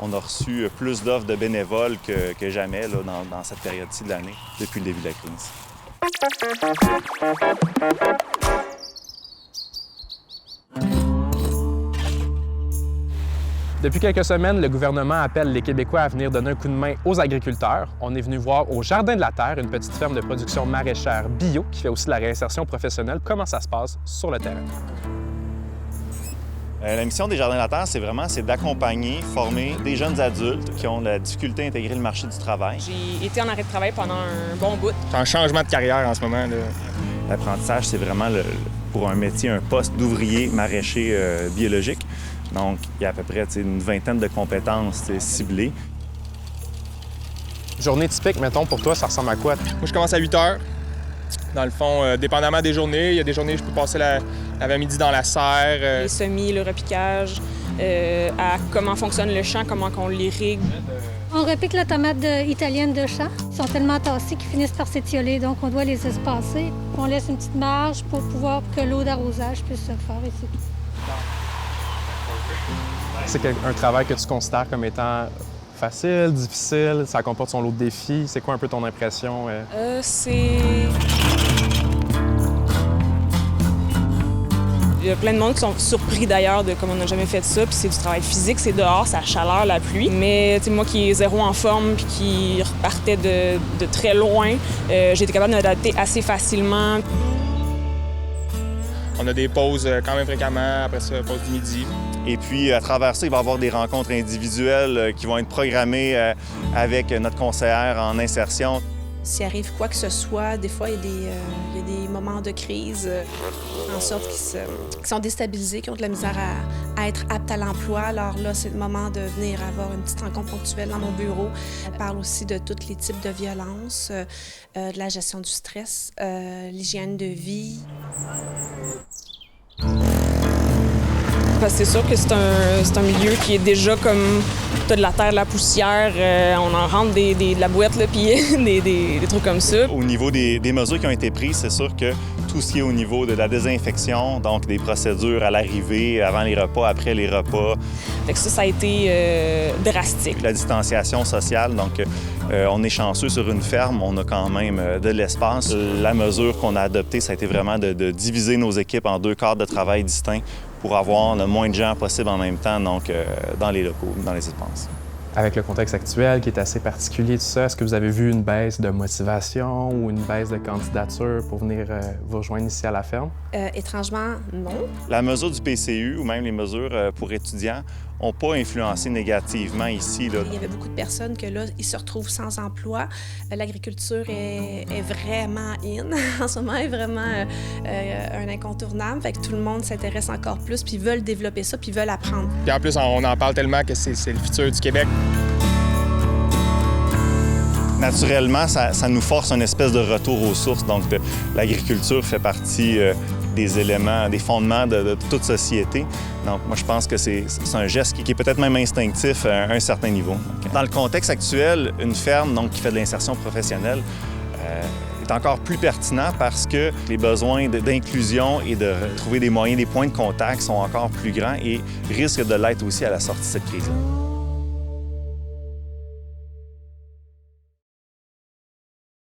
On a reçu plus d'offres de bénévoles que jamais là, dans cette période-ci de l'année, depuis le début de la crise. Depuis quelques semaines, le gouvernement appelle les Québécois à venir donner un coup de main aux agriculteurs. On est venu voir au Jardin de la Terre, une petite ferme de production maraîchère bio qui fait aussi de la réinsertion professionnelle. Comment ça se passe sur le terrain? La mission des Jardins de la Terre, c'est d'accompagner, former des jeunes adultes qui ont de la difficulté à intégrer le marché du travail. J'ai été en arrêt de travail pendant un bon bout. C'est un changement de carrière en ce moment. L'apprentissage, c'est vraiment pour un métier, un poste d'ouvrier maraîcher biologique. Donc, il y a à peu près une vingtaine de compétences ciblées. Journée typique, mettons, pour toi, ça ressemble à quoi? Moi, je commence à 8 h. Dans le fond, dépendamment des journées, il y a des journées où je peux passer l'avant-midi dans la serre. Les semis, le repiquage, à comment fonctionne le champ, comment on l'irrigue. On repique la tomate italienne de champ. Ils sont tellement tassés qu'ils finissent par s'étioler, donc on doit les espacer. On laisse une petite marge pour que l'eau d'arrosage puisse se faire ici. C'est un travail que tu considères comme étant facile, difficile, ça comporte son lot de défis. C'est quoi un peu ton impression? Il y a plein de monde qui sont surpris d'ailleurs de comment on n'a jamais fait ça. Puis c'est du travail physique, c'est dehors, c'est la chaleur, la pluie. Mais moi qui est zéro en forme puis qui repartais de très loin, j'ai été capable de m'adapter assez facilement. On a des pauses quand même fréquemment, après ça, pause du midi. Et puis, à travers ça, il va y avoir des rencontres individuelles qui vont être programmées avec notre conseillère en insertion. S'il arrive quoi que ce soit, des fois, il y a des moments de crise, en sorte qui sont déstabilisés, qui ont de la misère à être aptes à l'emploi. Alors là, c'est le moment de venir avoir une petite rencontre ponctuelle dans mon bureau. On parle aussi de tous les types de violences, de la gestion du stress, l'hygiène de vie. Parce que c'est sûr que c'est un milieu qui est déjà comme t'as de la terre, de la poussière, on en rentre de la boîte, là, puis des trucs comme ça. Au niveau des mesures qui ont été prises, c'est sûr que tout ce qui est au niveau de la désinfection, donc des procédures à l'arrivée, avant les repas, après les repas. Fait que ça a été drastique. La distanciation sociale, donc on est chanceux sur une ferme, on a quand même de l'espace. La mesure qu'on a adoptée, ça a été vraiment de diviser nos équipes en 2 cadres de travail distincts pour avoir le moins de gens possible en même temps, donc dans les locaux, dans les espaces. Avec le contexte actuel qui est assez particulier, tout ça, est-ce que vous avez vu une baisse de motivation ou une baisse de candidature pour venir vous rejoindre ici à la ferme? Étrangement, non. La mesure du PCU ou même les mesures pour étudiants n'ont pas influencé négativement ici. Là. Il y avait beaucoup de personnes que là, ils se retrouvent sans emploi. L'agriculture est vraiment in. En ce moment, est vraiment un incontournable. Fait que tout le monde s'intéresse encore plus, puis veulent développer ça, puis veulent apprendre. Puis en plus, on en parle tellement que c'est le futur du Québec. Naturellement, ça nous force une espèce de retour aux sources. Donc, l'agriculture fait partie des éléments, des fondements de toute société. Donc, moi, je pense que c'est un geste qui est peut-être même instinctif à un certain niveau. Dans le contexte actuel, une ferme donc, qui fait de l'insertion professionnelle est encore plus pertinent parce que les besoins d'inclusion et de trouver des moyens, des points de contact sont encore plus grands et risquent de l'être aussi à la sortie de cette crise-là.